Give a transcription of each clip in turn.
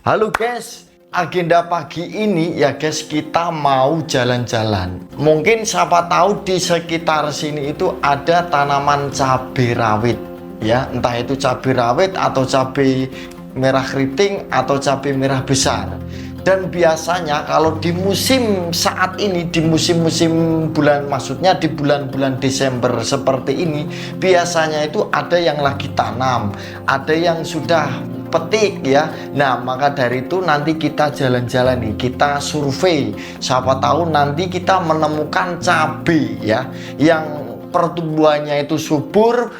Halo guys, agenda pagi ini ya guys, kita mau jalan-jalan. Mungkin siapa tahu di sekitar sini itu ada tanaman cabai rawit ya, entah itu cabai rawit atau cabai merah keriting atau cabai merah besar. Dan biasanya kalau di musim saat ini, di musim-musim bulan, maksudnya di bulan-bulan Desember seperti ini, biasanya itu ada yang lagi tanam, ada yang sudah petik ya. Nah, maka dari itu nanti kita jalan-jalan nih, kita survei. Siapa tahu nanti kita menemukan cabai ya yang pertumbuhannya itu subur,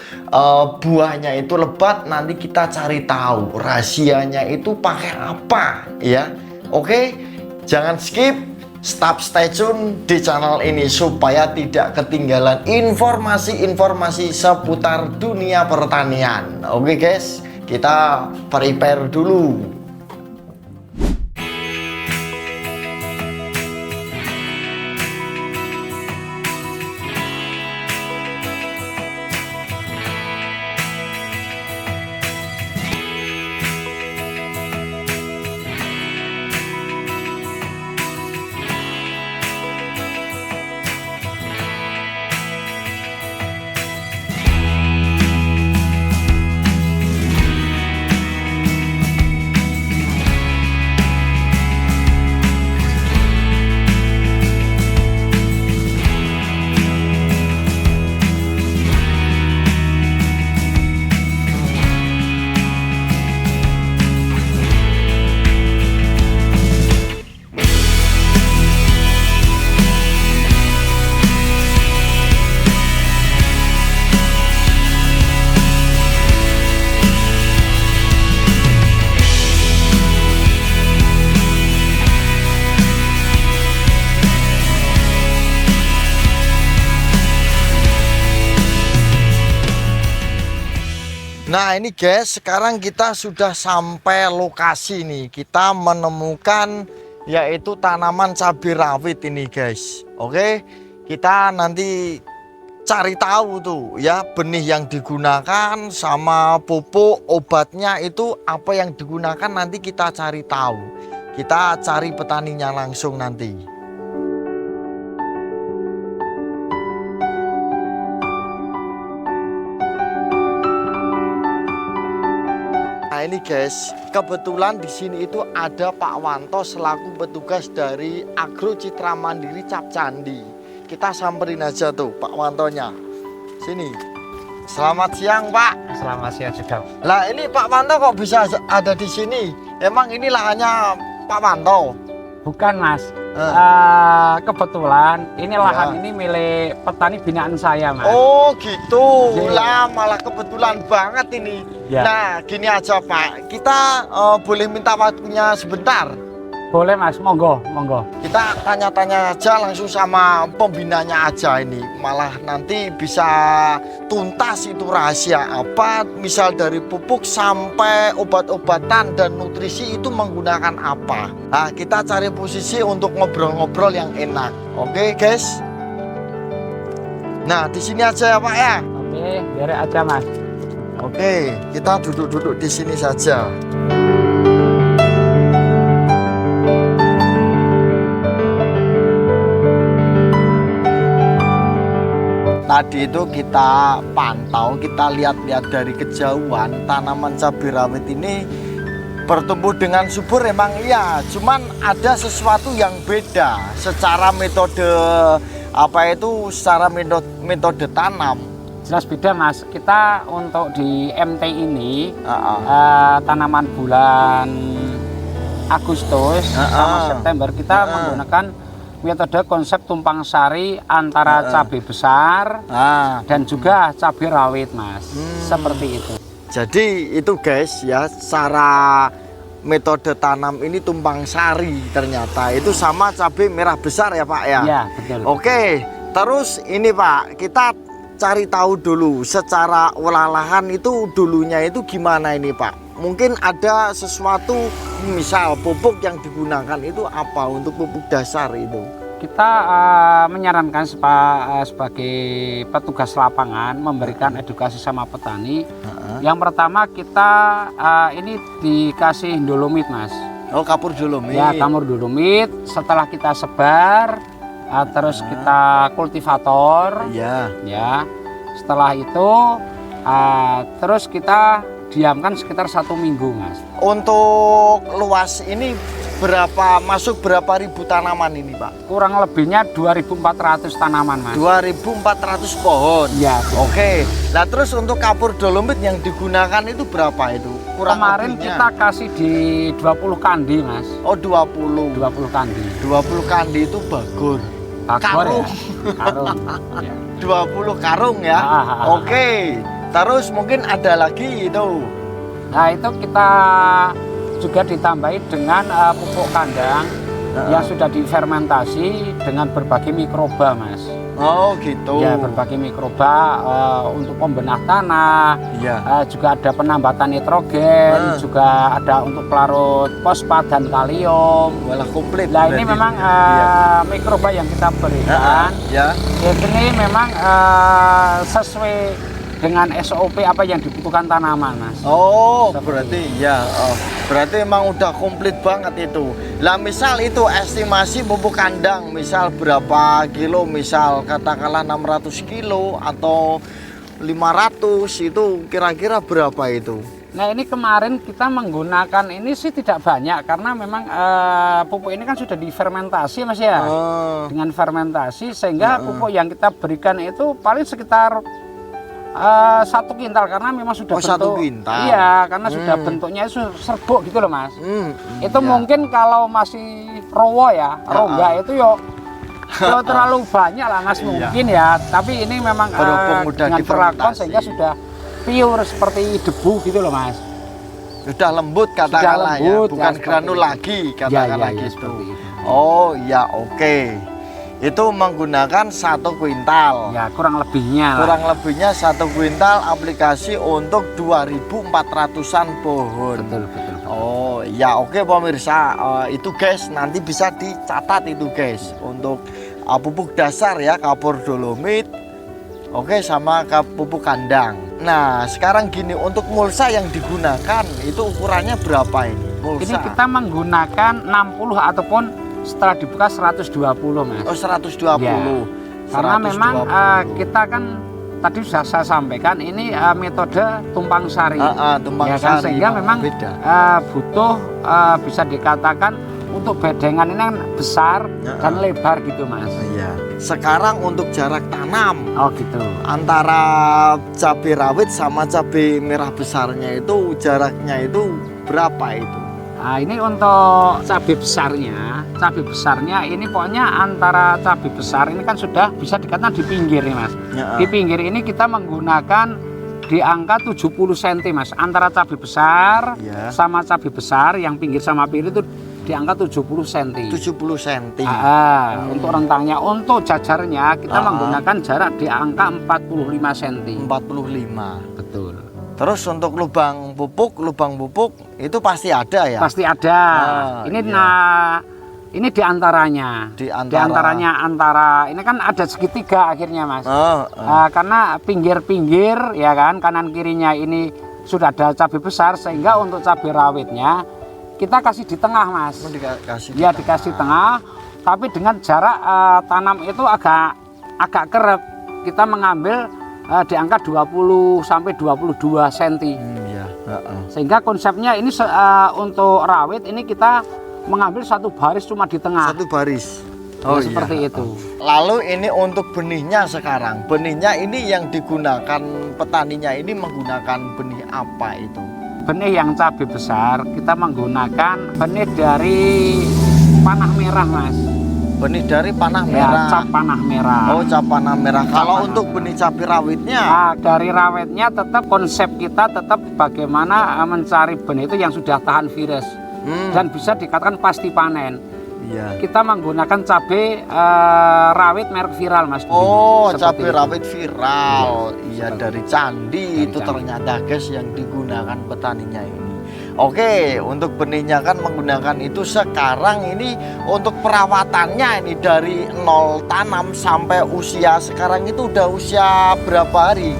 buahnya itu lebat. Nanti kita cari tahu rahasianya itu pakai apa ya. Oke, jangan skip, stay tune di channel ini supaya tidak ketinggalan informasi-informasi seputar dunia pertanian. Oke guys, kita prepare dulu. Nah ini guys, sekarang kita sudah sampai lokasi nih. Kita menemukan yaitu tanaman cabai rawit ini guys. Oke, kita nanti cari tahu tuh ya benih yang digunakan sama pupuk obatnya itu apa yang digunakan, nanti kita cari tahu. Kita cari petaninya langsung nanti. Nah ini guys, kebetulan di sini itu ada Pak Wanto selaku petugas dari Agro Citra Mandiri Cap Candi. Kita samperin aja tuh Pak Wantonya. Sini. Selamat siang Pak. Selamat siang juga. Lah ini Pak Wanto kok bisa ada di sini? Emang ini lahannya Pak Wanto? Bukan Mas. Kebetulan ini lahan ini milik petani binaan saya Mas. Oh gitu. Lah malah kebetulan banget ini. Ya. Nah gini aja Pak, kita boleh minta waktunya sebentar? Boleh Mas, monggo, monggo. Kita tanya-tanya aja langsung sama pembinanya aja ini. Malah nanti bisa tuntas itu rahasia apa, misal dari pupuk sampai obat-obatan dan nutrisi itu menggunakan apa. Nah kita cari posisi untuk ngobrol-ngobrol yang enak. Oke guys. Nah di sini aja ya Pak ya. Oke, biar aja Mas. Oke, kita duduk-duduk di sini saja. Tadi itu kita pantau, kita lihat-lihat dari kejauhan tanaman cabai rawit ini bertumbuh dengan subur, emang iya. Cuman ada sesuatu yang beda secara metode secara metode tanam. Jelas beda Mas. Kita untuk di MT ini tanaman bulan Agustus sama September kita menggunakan metode konsep tumpang sari antara cabai besar dan juga cabai rawit Mas. Seperti itu. Jadi itu guys ya, cara metode tanam ini tumpang sari ternyata itu sama cabai merah besar ya Pak ya. Iya betul. Oke, terus ini Pak, kita cari tahu dulu secara olah lahan itu dulunya itu gimana ini Pak. Mungkin ada sesuatu, misal pupuk yang digunakan itu apa untuk pupuk dasar itu? Kita menyarankan sebagai petugas lapangan memberikan edukasi sama petani. Yang pertama kita ini dikasih dolomit Mas. Oh, kapur dolomit. Ya, kapur dolomit. Setelah kita sebar, terus kita kultivator. Iya. Ya. Setelah itu, terus kita diamkan sekitar 1 minggu, Mas. Untuk luas ini masuk berapa ribu tanaman ini, Pak? Kurang lebihnya 2.400 tanaman, Mas. 2.400 pohon. Ya. Oke. Nah, terus untuk kapur dolomit yang digunakan itu berapa itu? Kemarin kita kasih di 20 kandi, Mas. Oh, 20. 20 kandi. 20 kandi itu bagur. Karung. Ya. Karung. Ya. 20 karung ya. Oke. Terus mungkin ada lagi itu. Nah, itu kita juga ditambahi dengan pupuk kandang yang sudah difermentasi dengan berbagai mikroba, Mas. Oh, gitu. Ya, berbagai mikroba untuk pembenah tanah. Iya. Juga ada penambatan nitrogen, juga ada untuk pelarut fosfat dan kalium. Walah, komplit. Nah, ini memang mikroba yang kita berikan. Ya. Ini memang sesuai dengan SOP apa yang dibutuhkan tanaman, Mas. Oh, berarti ya. Oh, berarti emang udah komplit banget itu. Lah, misal itu estimasi pupuk kandang, misal berapa kilo, misal katakanlah 600 kilo atau 500, itu kira-kira berapa itu? Nah, ini kemarin kita menggunakan ini sih tidak banyak karena memang pupuk ini kan sudah difermentasi, Mas ya. Dengan fermentasi sehingga pupuk yang kita berikan itu paling sekitar 1 kintal karena memang sudah bentuk. 1 kintal. Iya, karena sudah bentuknya itu serbuk gitu loh, Mas. Itu iya. Mungkin kalau masih rowo ya, rongga itu yo terlalu banyak lah, Mas, mungkin ya. Tapi ini memang dengan perlakuan sehingga sudah pure seperti debu gitu loh, Mas. Sudah lembut katakanlah ya, bukan granul lagi katakanlah gitu. Oh iya, oke. Itu menggunakan 1 kuintal. Ya, kurang lebihnya. Kurang lebihnya 1 kuintal aplikasi untuk 2.400-an pohon. Betul. Oh ya, oke pemirsa, itu guys nanti bisa dicatat itu guys untuk pupuk dasar ya, kapur dolomit. Oke, sama pupuk kandang. Nah, sekarang gini, untuk mulsa yang digunakan itu ukurannya berapa ini? Mulsa. Ini kita menggunakan 60 ataupun setelah dibuka 120, Mas. Oh, 120. Ya. Karena memang kita kan tadi sudah saya sampaikan ini metode tumpang sari. Tumpang ya kan? sari. Sehingga memang butuh bisa dikatakan untuk bedengan ini kan besar dan lebar gitu, Mas. Iya. Sekarang untuk jarak tanam. Oh, gitu. Antara cabai rawit sama cabai merah besarnya itu jaraknya itu berapa itu? Nah, ini untuk cabai besarnya ini pokoknya antara cabai besar ini kan sudah bisa dikatakan di pinggir nih, Mas. Di pinggir ini kita menggunakan di angka 70 cm, Mas. Antara cabai besar sama cabai besar yang pinggir sama pinggir itu di angka 70 cm. 70 cm. Untuk rentangnya, untuk jajarnya kita menggunakan jarak di angka 45 cm. 45. Betul. Terus untuk lubang pupuk itu pasti ada ya? Pasti ada. Ini diantaranya. Diantaranya ini kan ada segitiga akhirnya, Mas. Karena pinggir-pinggir ya kan, kanan kirinya ini sudah ada cabai besar, sehingga untuk cabai rawitnya kita kasih di tengah, Mas. Dikasih tengah, tapi dengan jarak tanam itu agak kerep. Kita mengambil di angka 20 sampai 22 cm. Sehingga konsepnya ini untuk rawit ini kita mengambil 1 baris cuma di tengah. 1 baris. Seperti itu. Lalu ini untuk benihnya sekarang. Benihnya ini yang digunakan petaninya ini menggunakan benih apa itu? Benih yang cabai besar kita menggunakan benih dari panah merah, Mas. Benih dari panah merah. Cap panah merah. Oh, cap panah merah. Kalau untuk benih cabai rawitnya? Nah, dari rawitnya tetap konsep kita tetap bagaimana mencari benih itu yang sudah tahan virus dan bisa dikatakan pasti panen. Iya. Kita menggunakan cabai rawit merek viral, Mas. Oh, cabai rawit viral. Iya, dari Candi itu ternyata guys yang digunakan petaninya ini. Oke, untuk benihnya kan menggunakan itu. Sekarang ini untuk perawatannya ini dari nol tanam sampai usia sekarang itu udah usia berapa hari?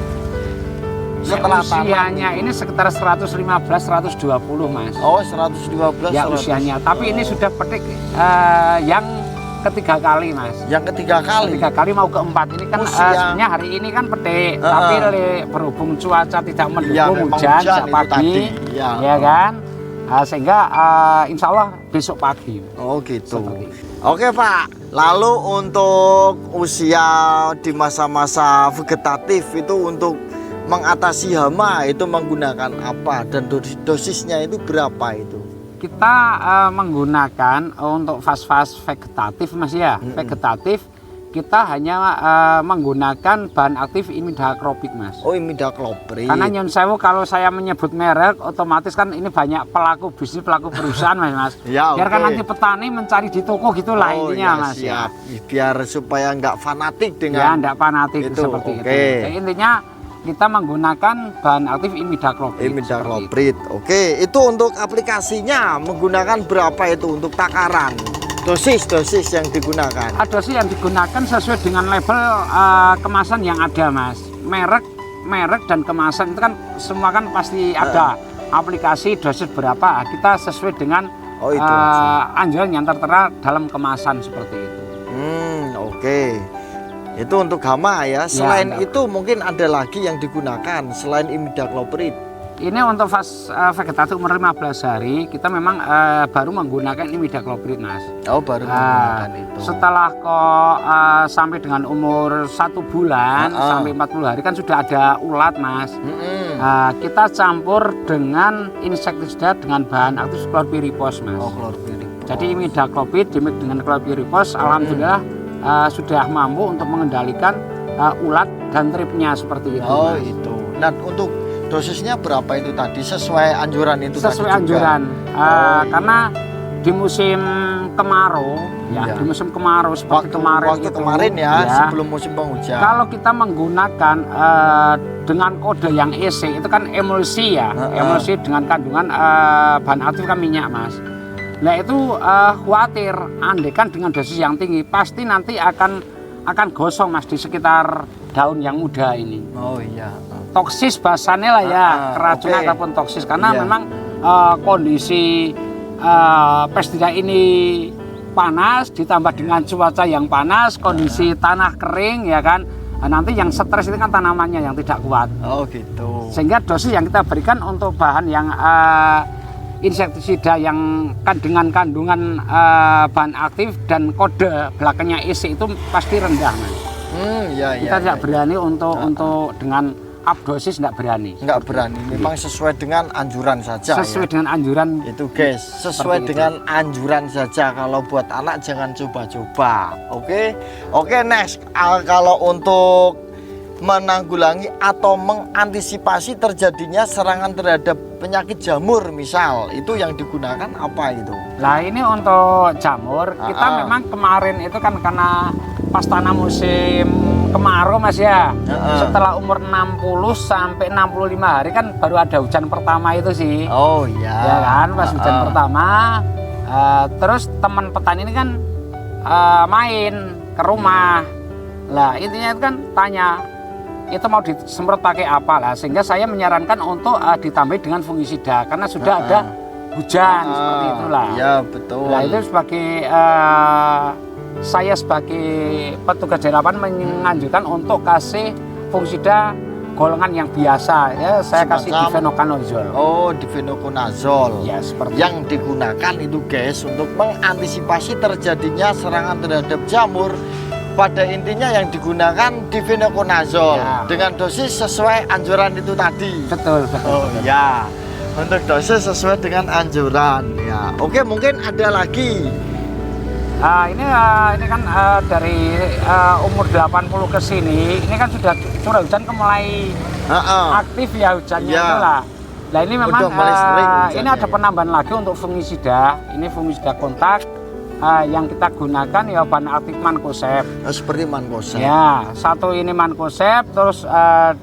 setelah usianya ini sekitar 115-120 Mas. Oh 115 Ya 100. usianya, tapi ini sudah petik yang ketiga kali Mas. Yang ketiga kali. Ketiga kali mau keempat ini kan sebenarnya hari ini kan petik, tapi berhubung cuaca tidak mendukung, hujan sejak pagi, ya kan, sehingga insya Allah besok pagi. Oh gitu. Oke Pak, lalu untuk usia di masa-masa vegetatif itu untuk mengatasi hama itu menggunakan apa dan dosisnya itu berapa itu? Kita menggunakan untuk fase-fase vegetatif Mas ya. Vegetatif kita hanya menggunakan bahan aktif imidacloprid Mas. Oh imidacloprid. Karena nyun sewu kalau saya menyebut merek otomatis kan ini banyak pelaku bisnis, pelaku perusahaan Mas. Ya, biar kan nanti petani mencari di toko gitulah intinya ya, Mas. Siap. Biar supaya nggak fanatik dengan. Ya nggak fanatik itu, seperti itu. Jadi, intinya kita menggunakan bahan aktif imidacloprid. Imidacloprid. Oke, itu untuk aplikasinya menggunakan berapa itu untuk takaran? Dosis yang digunakan. Dosis yang digunakan sesuai dengan label kemasan yang ada Mas. Merek dan kemasan itu kan semua kan pasti ada. Aplikasi dosis berapa kita sesuai dengan anjuran yang tertera dalam kemasan seperti itu. Oke. Itu untuk hama ya. Selain itu mungkin ada lagi yang digunakan selain imidacloprid. Ini untuk fase vegetatif umur 15 hari kita memang baru menggunakan imidacloprid Mas. Oh baru menggunakan itu. Setelah kok sampai dengan umur 1 bulan sampai 40 hari kan sudah ada ulat Mas. Kita campur dengan insektisida dengan bahan aktif chlorpyrifos Mas. Oh chlorpyrifos. Jadi imidacloprid dimix dengan chlorpyrifos alhamdulillah sudah mampu untuk mengendalikan ulat dan tripnya seperti itu. Oh Mas. Itu. Nah untuk dosisnya berapa itu tadi sesuai anjuran itu? Sesuai tadi anjuran. Karena di musim kemarau, di musim kemarau seperti kemarin ya, sebelum musim penghujan. Kalau kita menggunakan dengan kode yang EC itu kan emulsi ya, emulsi dengan kandungan bahan aktif kan minyak Mas. Nah itu khawatir andaikan dengan dosis yang tinggi pasti nanti akan gosong Mas di sekitar daun yang muda ini. Oh iya. Toksis bahasannya lah ya, keracunan ataupun toksis karena memang kondisi pestisida ini panas ditambah dengan cuaca yang panas, kondisi tanah kering ya kan. Nanti yang stres itu kan tanamannya yang tidak kuat. Oh gitu. Sehingga dosis yang kita berikan untuk bahan yang insektisida yang dengan kandungan bahan aktif dan kode belakangnya EC itu pasti rendah Mas. Kita tidak berani untuk dengan up dosis tidak berani. Nggak berani. Memang sesuai dengan anjuran saja. Sesuai dengan anjuran itu guys. Sesuai dengan anjuran saja. Kalau buat anak jangan coba-coba. Oke next. Kalau untuk menanggulangi atau mengantisipasi terjadinya serangan terhadap penyakit jamur misal itu yang digunakan apa itu? Nah ini untuk jamur kita memang kemarin itu kan karena pas tanam musim kemarau Mas ya. Setelah umur 60 sampai 65 hari kan baru ada hujan pertama itu sih. Oh iya. Ya kan pas hujan pertama terus teman petani ini kan main ke rumah. Lah intinya itu kan tanya itu mau disemprot pakai apa lah, sehingga saya menyarankan untuk ditambah dengan fungisida karena sudah ada hujan seperti itulah. Ya betul. Nah itu sebagai saya sebagai petugas di lapangan menganjurkan untuk kasih fungisida golongan yang biasa ya, saya kasih difenoconazole. Oh difenoconazole. Ya seperti yang digunakan itu guys untuk mengantisipasi terjadinya serangan terhadap jamur. Pada intinya yang digunakan difenoconazole dengan dosis sesuai anjuran itu tadi. Betul. Ya, untuk dosis sesuai dengan anjuran. Ya, oke mungkin ada lagi. Ini kan dari umur 80 ke sini, ini kan sudah curah hujan mulai aktif ya hujannya itulah. Nah ini memang ini ada penambahan lagi untuk fungisida. Ini fungisida kontak. Yang kita gunakan ya bahan aktif mancozeb. Seperti mancozeb. Ya, satu ini mancozeb terus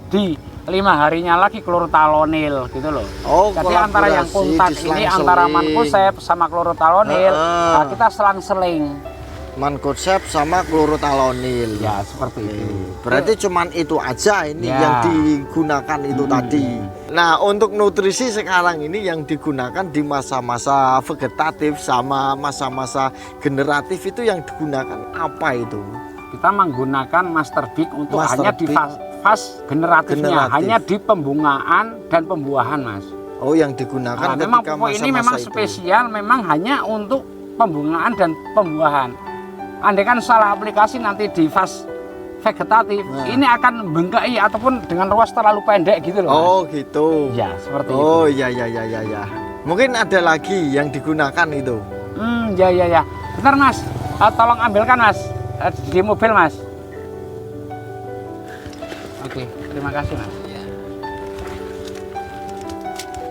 di 5 harinya lagi klorotalonil gitu loh. Oh, jadi antara yang kontak ini antara mancozeb sama klorotalonil kita selang-seling. Mancozeb sama klorotalonil. Ya, seperti itu. Berarti cuman itu aja ini Ya. yang digunakan itu tadi. Nah, untuk nutrisi sekarang ini yang digunakan di masa-masa vegetatif sama masa-masa generatif itu yang digunakan apa itu? Kita menggunakan Master Big untuk Master hanya di Big. fase generatifnya, Generatif. hanya di pembungaan dan pembuahan, Mas. Oh, yang digunakan Nah, memang ketika pupuk ini masa-masa memang itu. spesial, memang hanya untuk pembungaan dan pembuahan. Andai kan salah aplikasi nanti di fase vegetatif, ini akan bengkai ataupun dengan ruas terlalu pendek gitu loh, Mas. Oh, gitu. Ya, seperti itu. Oh, iya. Mungkin ada lagi yang digunakan itu. Ya. Bentar, Mas. Tolong ambilkan, Mas. Di mobil, Mas. Oke, terima kasih, Mas.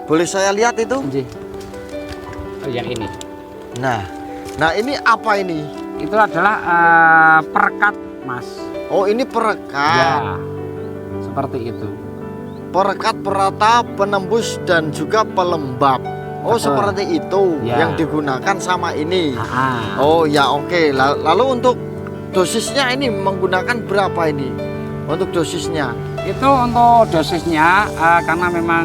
Boleh saya lihat itu? Oh, yang ini. Nah ini apa ini? Itu adalah perekat, Mas. Oh, ini perekat. Ya, seperti itu. Perekat, perata, penembus dan juga pelembab. Oh, Betul. seperti itu Ya. yang digunakan sama ini. Ah. Oh ya, oke. Lalu untuk dosisnya ini menggunakan berapa ini? Untuk dosisnya? Itu untuk dosisnya karena memang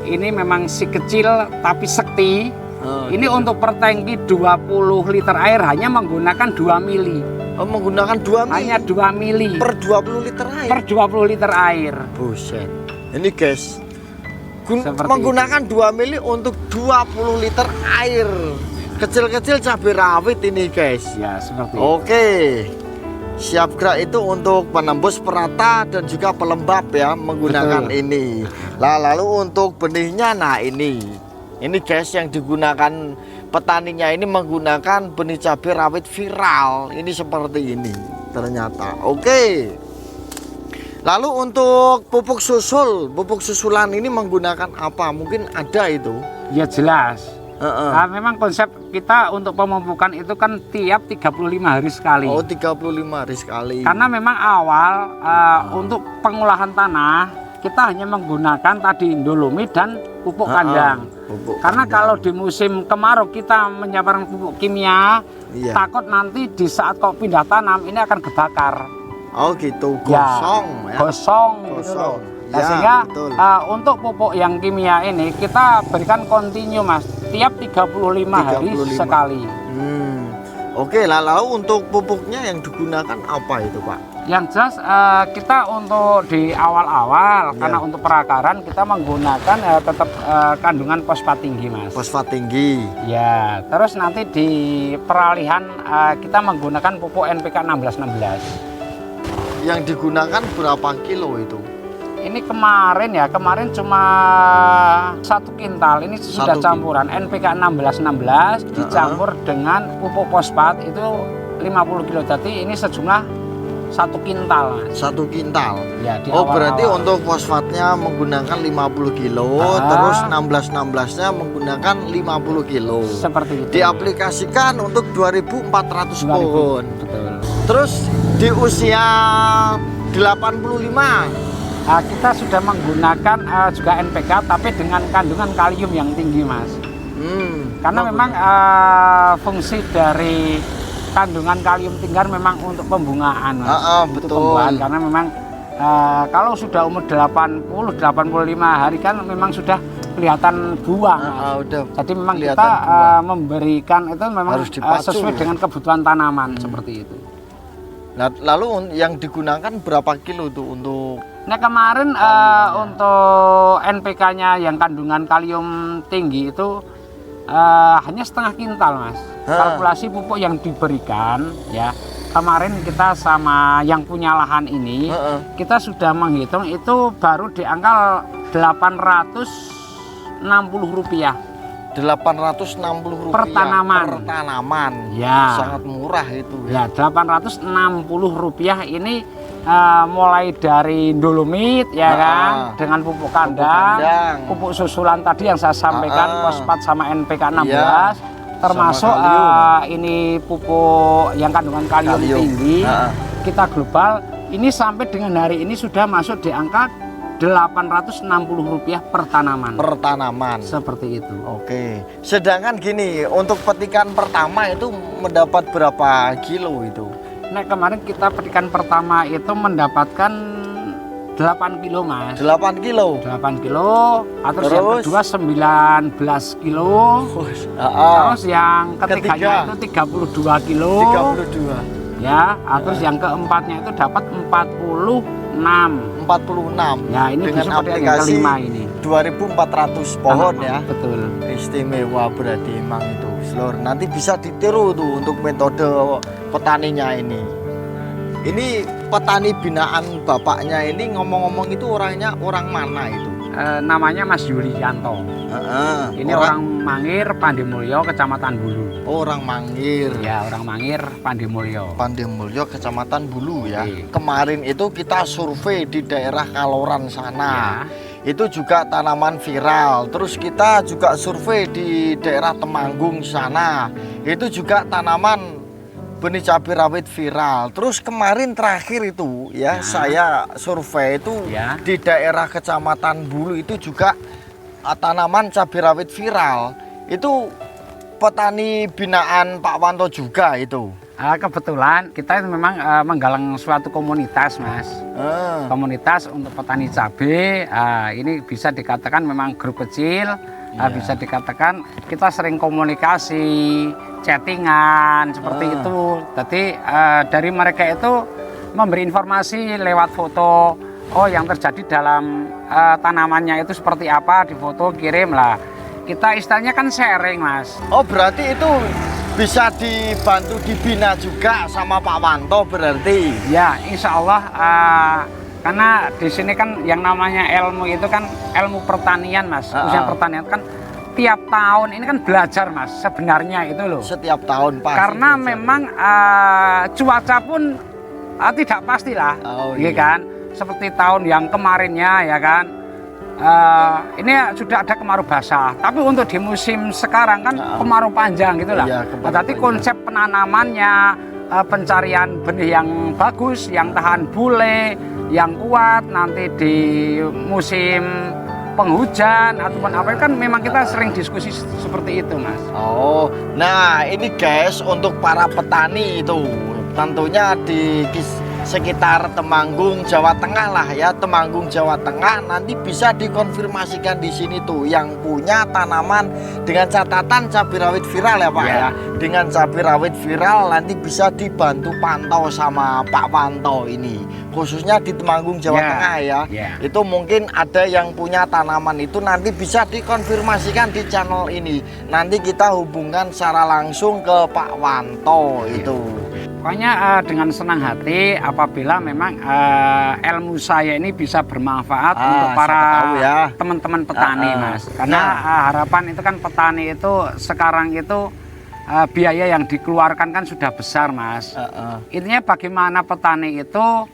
ini memang si kecil tapi sekti. Ini untuk per tangki 20 liter air hanya menggunakan 2 mili. Oh, menggunakan 2 mili Hanya 2 mili per 20 liter air. per 20 liter air. Buset. Ini guys, Seperti menggunakan 2 mili untuk 20 liter air. Kecil-kecil cabai rawit ini guys. Ya, seperti itu. Oke. Siap gerak itu untuk penembus, perata dan juga pelembab ya, menggunakan Betul. ini. Lalu untuk benihnya, nah ini guys yang digunakan petaninya ini menggunakan benih cabai rawit viral. Ini seperti ini ternyata. Oke. Lalu untuk pupuk susulan ini menggunakan apa? Mungkin ada itu. Ya jelas. Memang konsep kita untuk pemupukan itu kan tiap 35 hari sekali. Oh, 35 hari sekali. Karena memang awal untuk pengolahan tanah kita hanya menggunakan tadi dolomit dan pupuk kandang. Karena kalau di musim kemarau kita menyiapkan pupuk kimia, takut nanti di saat kau pindah tanam ini akan kebakar. Oh gitu, gosong ya. Gosong gitu loh. Nah, Ya, sehingga betul. untuk pupuk yang kimia ini kita berikan kontinu, Mas, tiap 35 hari 35. sekali. Oke, lalu untuk pupuknya yang digunakan apa itu, Pak? Yang jelas kita untuk di awal-awal karena untuk perakaran kita menggunakan tetap kandungan fosfat tinggi, Mas. Fosfat tinggi. Ya, terus nanti di peralihan kita menggunakan pupuk NPK 1616. Yang digunakan berapa kilo itu? Ini kemarin cuma 1 kintal. Ini sudah campuran NPK 1616 dicampur dengan pupuk fosfat itu 50 kilo. Jadi ini sejumlah 1 kintal, Mas. 1 kintal. Ya, di Oh, berarti awal-awal. untuk fosfatnya menggunakan 50 kilo, terus 1616-nya menggunakan 50 kilo. Seperti itu. Diaplikasikan untuk 2.400 pohon. Betul. Terus di usia 85 Kita sudah menggunakan juga NPK tapi dengan kandungan kalium yang tinggi, Mas. Karena memang fungsi dari kandungan kalium tinggi memang untuk pembungaan, Mas. Untuk betul. pembuahan karena memang kalau sudah umur 80-85 hari kan memang sudah kelihatan buah, Mas. Jadi memang kita memberikan itu memang harus dipacu, sesuai dengan kebutuhan tanaman seperti itu. Nah, lalu yang digunakan berapa kilo tuh untuk? Nah, kemarin untuk NPK-nya yang kandungan kalium tinggi itu hanya setengah kintal, Mas. Kalkulasi pupuk yang diberikan ya. Kemarin kita sama yang punya lahan ini kita sudah menghitung itu baru di angka 860 rupiah. 860 rupiah per tanaman. Per tanaman. Ya. Sangat murah itu. Ya, 860 rupiah ini mulai dari dolomit ya kan, dengan pupuk kandang, pupuk susulan tadi yang saya sampaikan, fosfat sama NPK 16, termasuk ini pupuk yang kandungan kalium tinggi, kita global ini sampai dengan hari ini sudah masuk di angka Rp860 per tanaman. Per tanaman. Seperti itu. Oke. Sedangkan gini, untuk petikan pertama itu mendapat berapa kilo itu? Nah, kemarin kita petikan pertama itu mendapatkan 8 kilo, Mas. 8 kilo. 8 kilo, terus yang kedua 19 kilo. Terus yang ketiganya itu 32 kilo. 32. Ya, terus yang keempatnya itu dapat 46. 46. Ya, ini dengan yang aplikasi kelima ini. 2400 pohon ya. Betul. Istimewa berarti emang itu, Seluruh. Nanti bisa ditiru tuh untuk metode petaninya ini. Ini petani binaan bapaknya ini ngomong-ngomong itu orangnya orang mana itu? Namanya Mas Yulianto. Ini orang Mangir, Pandimulyo, Kecamatan Bulu. Orang Mangir. Ya, orang Mangir, Pandimulyo. Pandimulyo, Kecamatan Bulu ya. Iya. Kemarin itu kita survei di daerah Kaloran sana. Ya. Itu juga tanaman viral. Terus kita juga survei di daerah Temanggung sana. Itu juga tanaman benih cabai rawit viral. Terus kemarin terakhir itu ya, saya survei itu di daerah Kecamatan Bulu itu juga tanaman cabai rawit viral. Itu petani binaan Pak Wanto juga itu. Kebetulan kita memang menggalang suatu komunitas, Mas. Komunitas untuk petani cabai. Ini bisa dikatakan memang grup kecil. Bisa dikatakan kita sering komunikasi, chattingan seperti itu. Jadi dari mereka itu memberi informasi lewat foto. Oh, yang terjadi dalam tanamannya itu seperti apa, di foto kirim lah. Kita istilahnya kan sharing, Mas. Oh, berarti itu bisa dibantu dibina juga sama Pak Wanto berarti? Ya, insya Allah. Karena di sini kan yang namanya ilmu itu kan ilmu pertanian, Mas. Usaha pertanian kan tiap tahun ini kan belajar, Mas. Sebenarnya itu loh. Setiap tahun pasti. Karena belajar. memang cuaca pun tidak pastilah, iya kan. Seperti tahun yang kemarinnya, ya kan. Ini sudah ada kemarau basah. Tapi untuk di musim sekarang kan kemarau panjang gitulah. Iya, Berarti konsep penanamannya, pencarian benih yang bagus, yang tahan bule, yang kuat nanti di musim penghujan ataupun apa kan memang kita sering diskusi seperti itu, Mas. Oh, nah ini guys untuk para petani itu tentunya di sekitar Temanggung Jawa Tengah lah ya, Temanggung Jawa Tengah nanti bisa dikonfirmasikan di sini tuh yang punya tanaman dengan catatan cabai rawit viral ya Pak ya. Dengan cabai rawit viral nanti bisa dibantu pantau sama Pak Wanto ini, khususnya di Temanggung Jawa Tengah ya. Itu mungkin ada yang punya tanaman itu nanti bisa dikonfirmasikan di channel ini. Nanti kita hubungkan secara langsung ke Pak Wanto itu. Pokoknya dengan senang hati apabila memang ilmu saya ini bisa bermanfaat untuk para teman-teman petani, Mas. Karena harapan itu kan petani itu sekarang itu biaya yang dikeluarkan kan sudah besar, Mas. Intinya bagaimana petani itu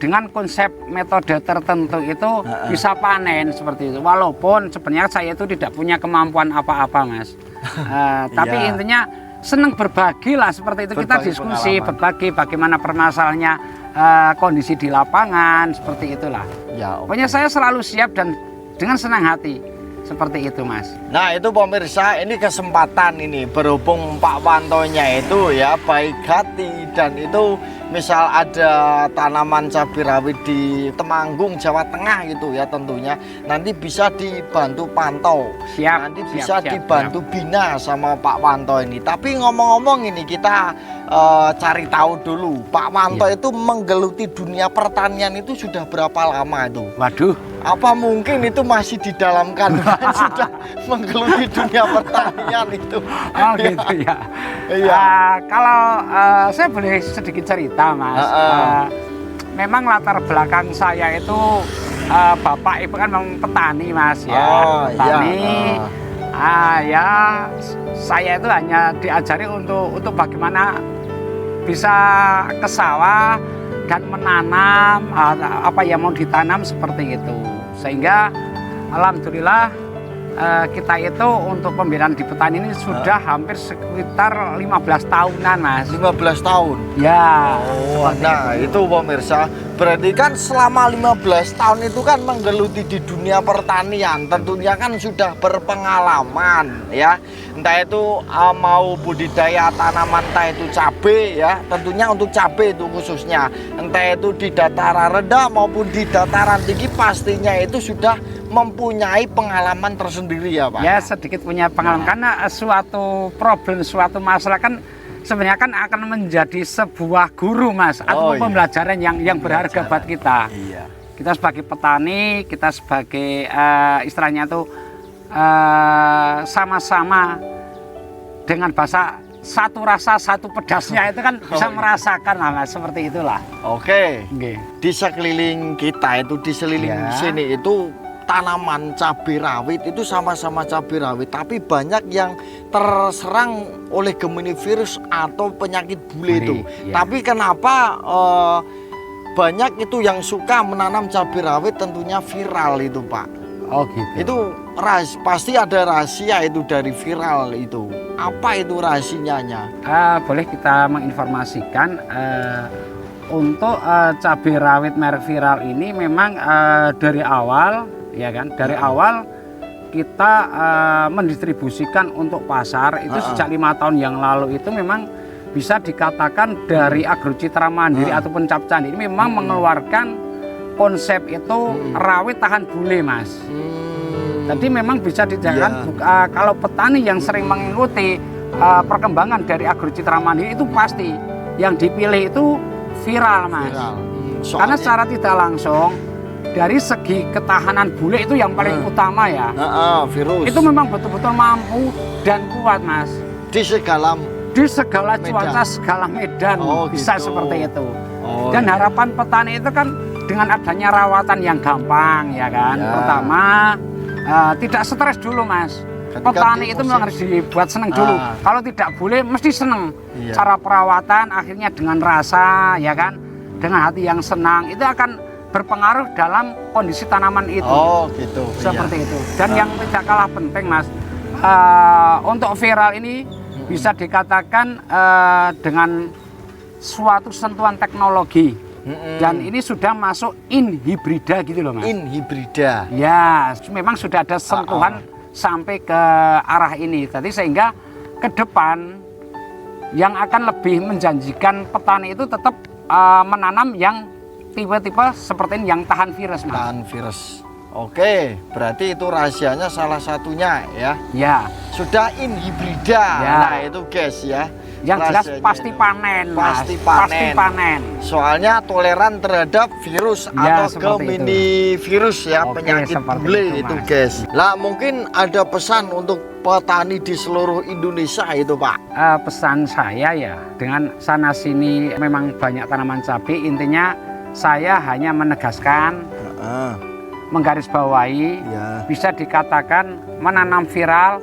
dengan konsep metode tertentu itu bisa panen seperti itu. Walaupun sebenarnya saya itu tidak punya kemampuan apa-apa, Mas. Tapi intinya senang berbagi lah seperti itu, kita diskusi berbagi bagaimana permasalahannya, kondisi di lapangan seperti itulah. Pokoknya saya selalu siap dan dengan senang hati seperti itu, Mas. Nah itu pemirsa, ini kesempatan ini berhubung Pak Wantonya itu ya baik hati, dan itu misal ada tanaman cabai rawit di Temanggung Jawa Tengah gitu ya, tentunya nanti bisa dibantu pantau, nanti bisa dibantu bina sama Pak Wanto ini. Tapi ngomong-ngomong ini kita cari tahu dulu, Pak Wanto itu menggeluti dunia pertanian itu sudah berapa lama itu? Waduh, apa mungkin itu masih di dalam kandungan sudah menggeluti dunia pertanian itu? Oh gitu ya. Kalau saya boleh sedikit cerita, Mas. Memang latar belakang saya itu bapak ibu kan memang petani, Mas ya. Petani. Ya saya itu hanya diajari untuk bagaimana bisa ke sawah dan menanam apa yang mau ditanam seperti itu. Sehingga alhamdulillah kita itu untuk pembinaan di petani ini sudah hampir sekitar 15 tahunan, Mas. 15 tahun? Ya. Nah itu pemirsa, berarti kan selama 15 tahun itu kan menggeluti di dunia pertanian, tentunya kan sudah berpengalaman ya. Entah itu mau budidaya tanaman, entah itu cabai ya, tentunya untuk cabai itu khususnya. Entah itu di dataran rendah maupun di dataran tinggi, pastinya itu sudah mempunyai pengalaman tersendiri ya Pak? Ya, sedikit punya pengalaman, karena suatu problem, suatu masalah kan sebenarnya kan akan menjadi sebuah guru, Mas, atau pembelajaran yang berharga buat kita. Iya. Kita sebagai petani, kita sebagai istilahnya tuh sama-sama dengan bahasa satu rasa satu pedasnya itu kan bisa merasakan lah, Mas, seperti itulah. Oke. Okay. Di sekeliling kita itu, di sekeliling sini itu tanaman cabai rawit itu sama-sama cabai rawit, tapi banyak yang terserang oleh Gemini virus atau penyakit bule itu. Tapi kenapa banyak itu yang suka menanam cabai rawit, tentunya viral itu Pak? Oh gitu. Itu pasti ada rahasia itu dari viral itu. Apa itu rahasianya? Boleh kita menginformasikan untuk cabai rawit merek viral ini memang dari awal, ya kan? Dari awal kita mendistribusikan untuk pasar itu sejak 5 tahun yang lalu itu memang bisa dikatakan dari Agrocitra Mandiri ataupun Cap Candi ini memang mengeluarkan konsep itu rawit tahan bule, Mas. Jadi memang bisa dijalankan kalau petani yang sering mengikuti perkembangan dari Agrocitra Mandiri itu pasti yang dipilih itu viral, Mas. Karena secara tidak langsung dari segi ketahanan bule itu yang paling utama ya. Virus. Itu memang betul-betul mampu dan kuat, Mas. Di segala cuaca, segala medan bisa gitu. Seperti itu. Dan harapan petani itu kan dengan adanya rawatan yang gampang, ya kan. Pertama, tidak stres dulu, Mas. Petani itu memang harus dibuat seneng dulu. Kalau tidak boleh, mesti seneng. Cara perawatan akhirnya dengan rasa, ya kan, dengan hati yang senang, itu akan berpengaruh dalam kondisi tanaman itu. Gitu. Seperti itu. Dan yang tidak kalah penting, Mas, untuk viral ini bisa dikatakan dengan suatu sentuhan teknologi. Dan ini sudah masuk in hibrida gitu loh, Mas. In hibrida. Ya, memang sudah ada sentuhan sampai ke arah ini. Jadi sehingga ke depan yang akan lebih menjanjikan petani itu tetap menanam yang tipe-tipe seperti ini yang tahan virus, Mas. Tahan virus. Oke, berarti itu rahasianya salah satunya ya. Ya. Sudah in hibrida. Ya. Nah, itu guys ya. Yang jelas pasti panen, Mas. Pasti panen. Soalnya toleran terhadap virus atau Gemini virus ya, penyakit bule itu, guys. Lah mungkin ada pesan untuk petani di seluruh Indonesia itu, Pak? Pesan saya ya, dengan sana sini memang banyak tanaman cabai, intinya saya hanya menegaskan, menggarisbawahi, bisa dikatakan menanam viral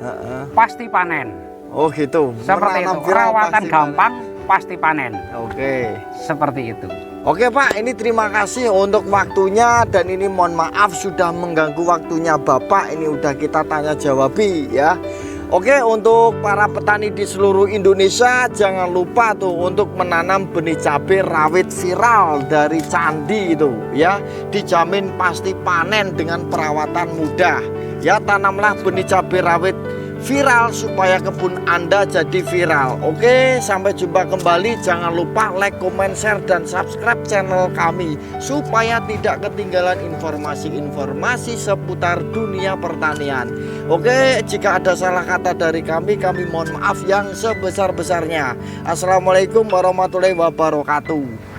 pasti panen. Oh gitu. Seperti itu. Perawatan gampang, pasti panen. Oke. Seperti itu. Oke Pak, ini terima kasih untuk waktunya, dan ini mohon maaf sudah mengganggu waktunya Bapak. Ini udah kita tanya jawabi ya. Oke, untuk para petani di seluruh Indonesia jangan lupa tuh untuk menanam benih cabai rawit viral dari Candi itu ya. Dijamin pasti panen dengan perawatan mudah. Ya, tanamlah benih cabai rawit viral supaya kebun Anda jadi viral. Oke, sampai jumpa kembali. Jangan lupa like, comment, share, dan subscribe channel kami supaya tidak ketinggalan informasi-informasi seputar dunia pertanian. Oke, jika ada salah kata dari kami mohon maaf yang sebesar-besarnya. Assalamualaikum warahmatullahi wabarakatuh.